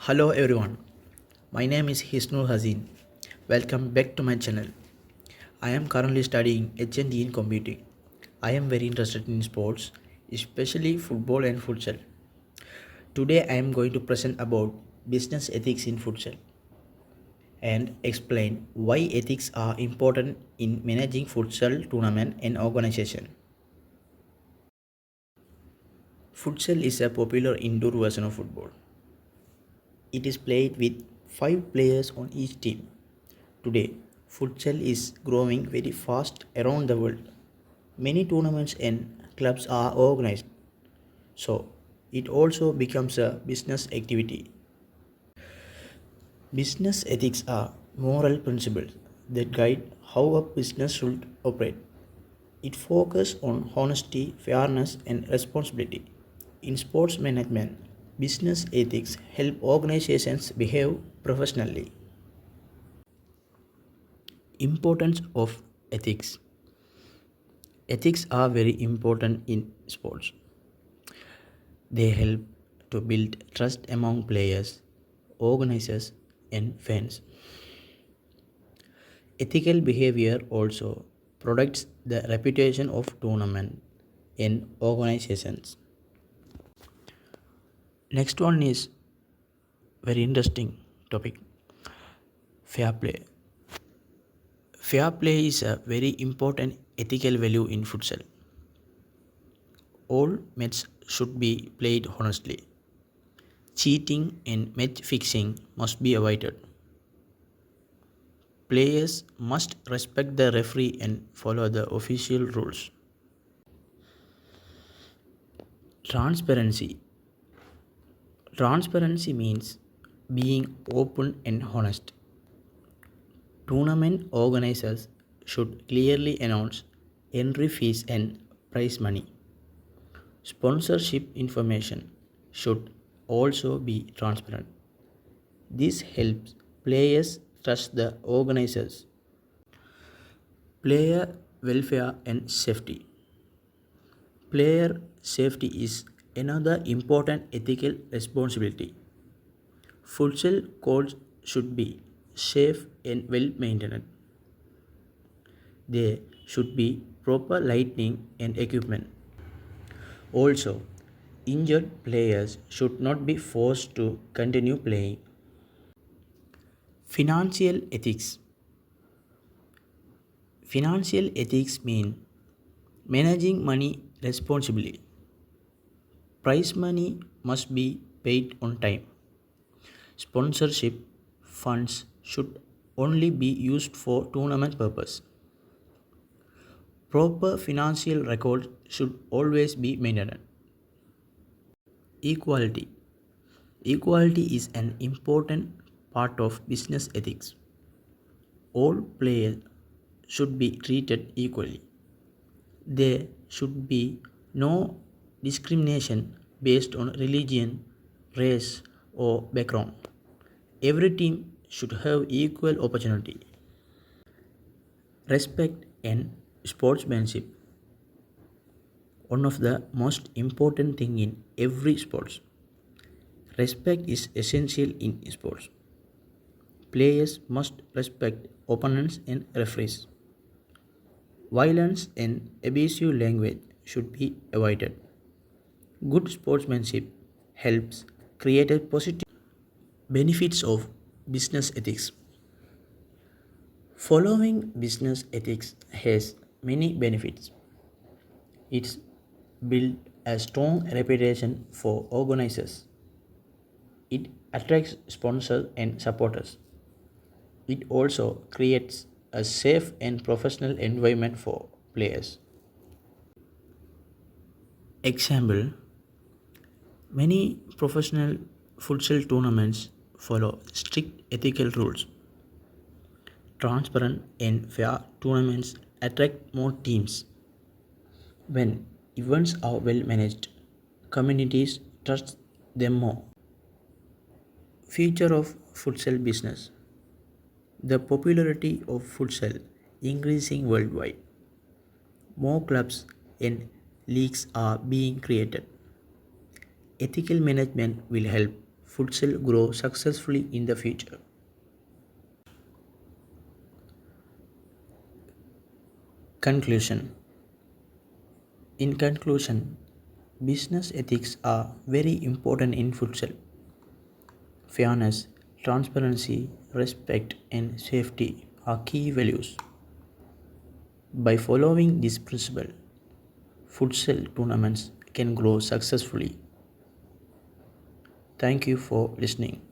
Hello everyone, my name is Hiznul Hazeen. Welcome back to my channel. I am currently studying HND in computing. I am very interested in sports, especially football and futsal. Today I am going to present about business ethics in futsal and explain why ethics are important in managing futsal tournament and organization. Futsal is a popular indoor version of football. It is played with 5 players on each team. Today, futsal is growing very fast around the world. Many tournaments and clubs are organized, so it also becomes a business activity. Business ethics are moral principles that guide how a business should operate. It focuses on honesty, fairness, and responsibility. In sports management, business ethics help organizations behave professionally. Importance of ethics. Ethics are very important in sports. They help to build trust among players, organizers, and fans. Ethical behavior also protects the reputation of tournament and organizations. Next one is very interesting topic. Fair play. Fair play is a very important ethical value in futsal. All matches should be played honestly. Cheating and match fixing must be avoided. Players must respect the referee and follow the official rules. Transparency. Transparency means being open and honest. Tournament organizers should clearly announce entry fees and prize money. Sponsorship information should also be transparent. This helps players trust the organizers. Player welfare and safety. Player safety is another important ethical responsibility. Futsal courts should be safe and well maintained. There should be proper lighting and equipment. Also, injured players should not be forced to continue playing. Financial ethics. Financial ethics mean managing money responsibly. Prize money must be paid on time. Sponsorship funds should only be used for tournament purpose. Proper financial records should always be maintained. Equality. Equality is an important part of business ethics. All players should be treated equally. There should be no discrimination based on religion, race, or background. Every team should have equal opportunity. Respect and sportsmanship. One of the most important thing in every sports. Respect is essential in sports. Players must respect opponents and referees. Violence and abusive language should be avoided. Good sportsmanship helps create a positive benefits of business ethics. Following business ethics has many benefits. It's built a strong reputation for organizers. It attracts sponsors and supporters. It also creates a safe and professional environment for players. Example, many professional futsal tournaments follow strict ethical rules. Transparent and fair tournaments attract more teams. When events are well managed, communities trust them more. Future of futsal business. The popularity of futsal increasing worldwide. More clubs and leagues are being created. Ethical management will help futsal grow successfully in the future. Conclusion. In conclusion, business ethics are very important in futsal. Fairness, transparency, respect, and safety are key values. By following this principle, futsal tournaments can grow successfully. Thank you for listening.